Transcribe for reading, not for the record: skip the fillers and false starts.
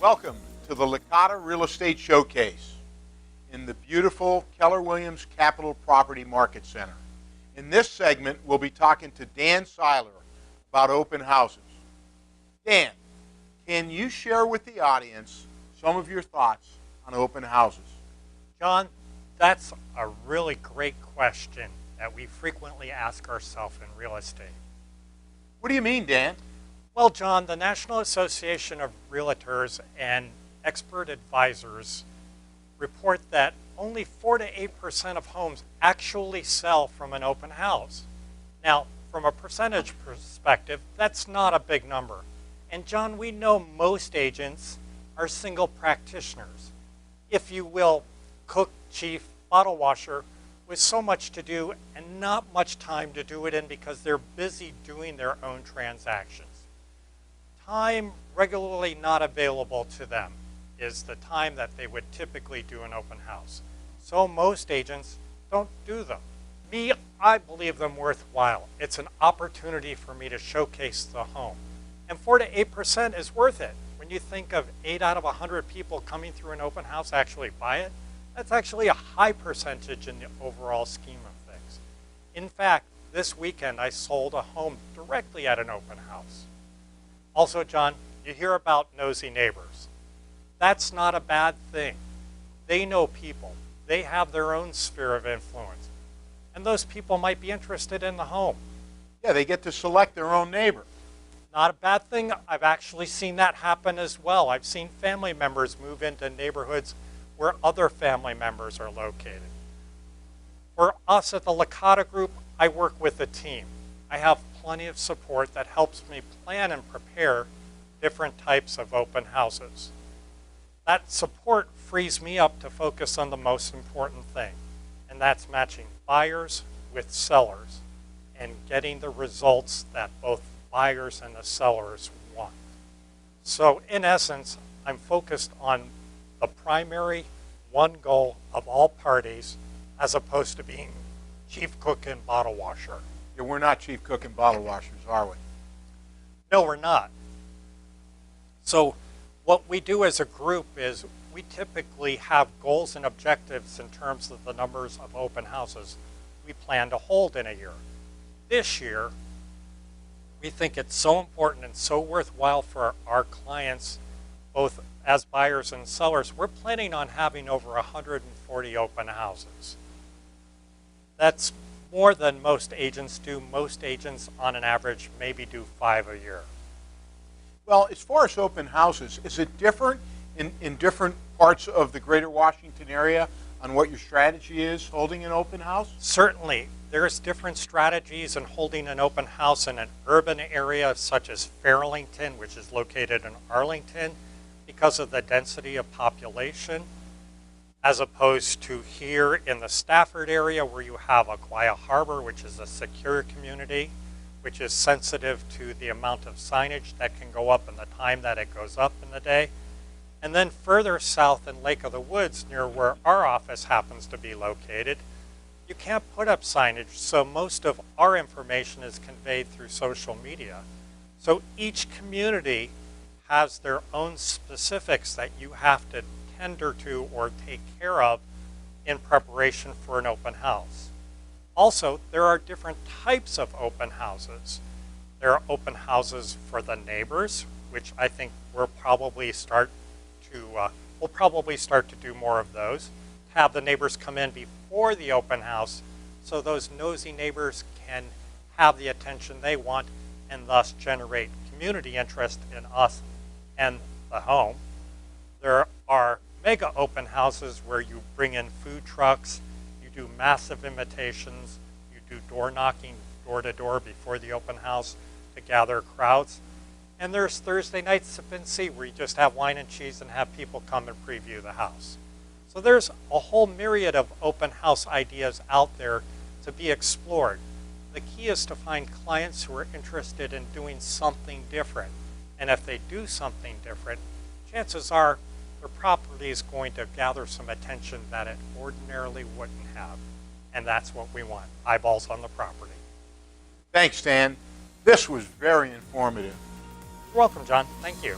Welcome to the Licata Real Estate Showcase in the beautiful Keller Williams Capital Property Market Center. In this segment, we'll be talking to Dan Seiler about open houses. Dan, can you share with the audience some of your thoughts on open houses? John, that's a really great question that we frequently ask ourselves in real estate. What do you mean, Dan? Well, John, the National Association of Realtors and expert advisors report that only 4 to 8% of homes actually sell from an open house. Now, from a percentage perspective, that's not a big number. And John, we know most agents are single practitioners. If you will, cook, chief, bottle washer, with so much to do and not much time to do it in because they're busy doing their own transactions. Time regularly not available to them is the time that they would typically do an open house. So most agents don't do them. Me, I believe them worthwhile. It's an opportunity for me to showcase the home. And 4 to 8% is worth it. When you think of 8 out of 100 people coming through an open house actually buy it, that's actually a high percentage in the overall scheme of things. In fact, this weekend I sold a home directly at an open house. Also, John, you hear about nosy neighbors. That's not a bad thing. They know people. They have their own sphere of influence. And those people might be interested in the home. Yeah, they get to select their own neighbor. Not a bad thing. I've actually seen that happen as well. I've seen family members move into neighborhoods where other family members are located. For us at the Licata Group, I work with a team. I have plenty of support that helps me plan and prepare different types of open houses. That support frees me up to focus on the most important thing, and that's matching buyers with sellers and getting the results that both buyers and the sellers want. So in essence, I'm focused on the primary one goal of all parties as opposed to being chief cook and bottle washer. Yeah, we're not chief cook and bottle washers, are we? No, we're not. So what we do as a group is we typically have goals and objectives in terms of the numbers of open houses we plan to hold in a year. This year, we think it's so important and so worthwhile for our clients, both as buyers and sellers, we're planning on having over 140 open houses. That's more than most agents do. Most agents, on an average, maybe do 5 a year. Well, as far as open houses, is it different in different parts of the greater Washington area on what your strategy is holding an open house? Certainly. There's different strategies in holding an open house in an urban area such as Fairlington, which is located in Arlington, because of the density of population, as opposed to here in the Stafford area where you have Aquia Harbor, which is a secure community, which is sensitive to the amount of signage that can go up and the time that it goes up in the day. And then further south in Lake of the Woods, near where our office happens to be located, you can't put up signage, so most of our information is conveyed through social media. So each community has their own specifics that you have to tender to or take care of in preparation for an open house. Also, there are different types of open houses. There are open houses for the neighbors, which I think we'll probably start to do more of those. Have the neighbors come in before the open house so those nosy neighbors can have the attention they want and thus generate community interest in us and the home. There are mega open houses where you bring in food trucks, you do massive invitations, you do door knocking door to door before the open house to gather crowds. And there's Thursday night sip and see where you just have wine and cheese and have people come and preview the house. So there's a whole myriad of open house ideas out there to be explored. The key is to find clients who are interested in doing something different. And if they do something different, chances are their property is going to gather some attention that it ordinarily wouldn't have. And that's what we want, eyeballs on the property. Thanks, Dan. This was very informative. You're welcome, John. Thank you.